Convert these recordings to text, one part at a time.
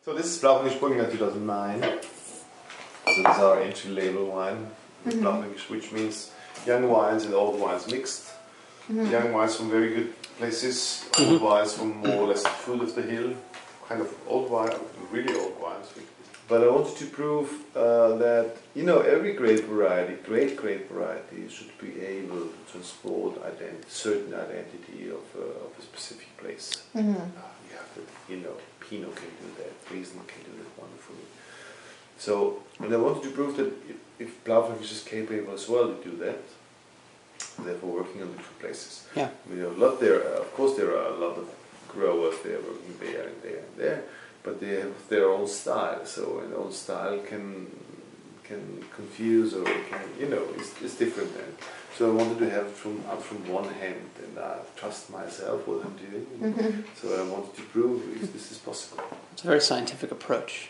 So this is Blaufrankisch Burgenland 2009. So this is our entry label wine, Blaufrankisch, which means young wines and old wines mixed. Young wines from very good places, old wines from more or less the foot of the hill, kind of old wine, really old wines. But I wanted to prove that, you know, every grape variety, great variety, should be able to transport certain identity of a specific place. You have to, you know, Pinot can do that, Riesling can do that wonderfully. So, and I wanted to prove that if Blaufrankisch is capable as well to do that, therefore working on different places. Yeah. We have a lot there. Of course, there are a lot of growers there working there and there and there, but they have their own style. So an own style can confuse, or can, you know, it's different then. So I wanted to have from one hand, and I trust myself what I'm doing. So I wanted to prove if this is possible. It's a very scientific approach.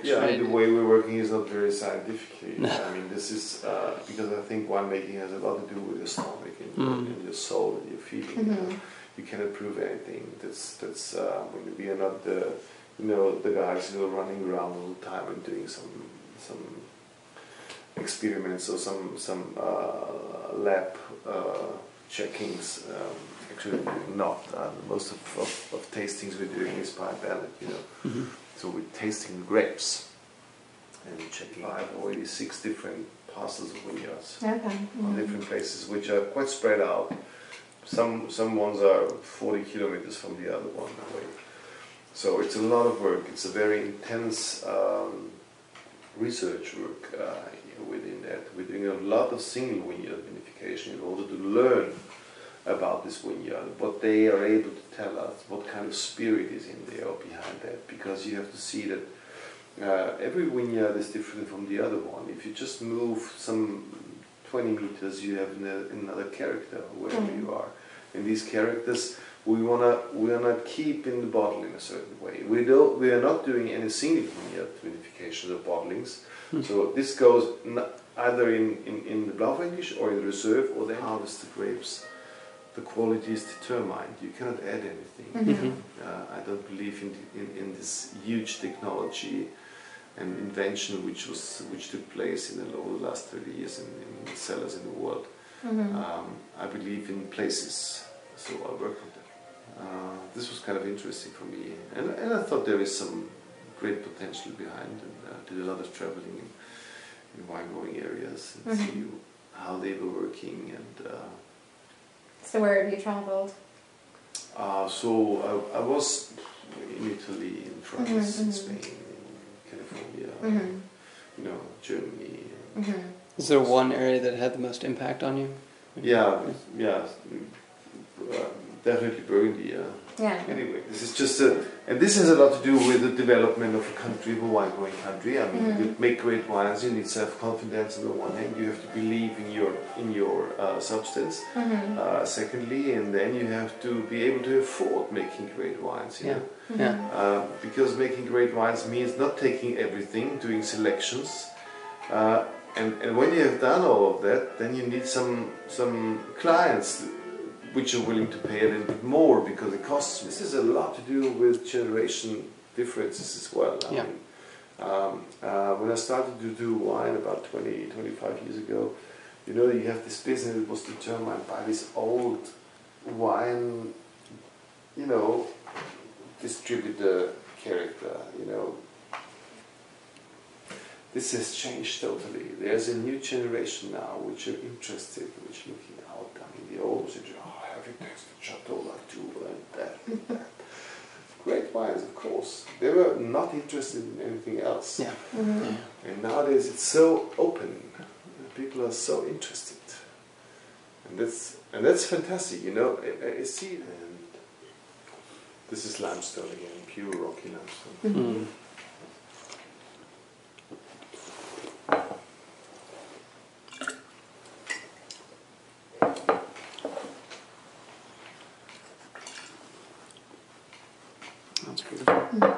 Yeah, right? and the way we're working is not very scientifically. I mean, this is because I think winemaking has a lot to do with your stomach and your soul and your feeling. You know? You cannot prove anything. That's when we are not the, you know, the guys who are running around all the time and doing some experiments or some lab checkings. Actually, not. Most of tastings we're doing is by ballot, you know. So we're tasting grapes and checking 5 or 86 different parcels of vineyards on different places, which are quite spread out. Some ones are 40 kilometers from the other one away. So it's a lot of work. It's a very intense research work within that. We're doing a lot of single vineyard vinification in order to learn about this vineyard, what they are able to tell us, what kind of spirit is in there or behind that, because you have to see that every vineyard is different from the other one. If you just move some 20 meters, you have another character wherever you are. And these characters we wanna keep in the bottle in a certain way. We are not doing any single vineyard vinification or bottlings. So this goes either in the Blaufrankisch or in the reserve, or they harvest the grapes. The quality is determined. You cannot add anything. I don't believe in this huge technology and invention which took place in the last 30 years in cellars in the world. I believe in places, so I work on that. This was kind of interesting for me, and I thought there is some great potential behind, and did a lot of traveling in wine growing areas and see how they were working. And so where have you traveled? So I was in Italy, in France, in Spain, in California, you know, Germany. Is there one area that had the most impact on you? Yeah, definitely Burgundy. Yeah. Anyway, this is just and this has a lot to do with the development of a country, of a wine-growing country. I mean, to make great wines, you need self-confidence on the one hand. You have to believe in your substance. Secondly, and then you have to be able to afford making great wines. You know? Because making great wines means not taking everything, doing selections. And when you have done all of that, then you need some clients which are willing to pay a little bit more because it costs. This has a lot to do with generation differences as well. I mean, when I started to do wine about 25 years ago, you know, you have this business that was determined by this old wine, you know, distributor character, you know. This has changed totally. There's a new generation now which are interested, which are looking out. I mean, the old generation, have you tasted Chateau Latour and that and that? Great wines, of course. They were not interested in anything else. And nowadays it's so open. People are so interested. And that's fantastic, you know. I see it. And this is limestone again, pure rocky limestone. That's beautiful.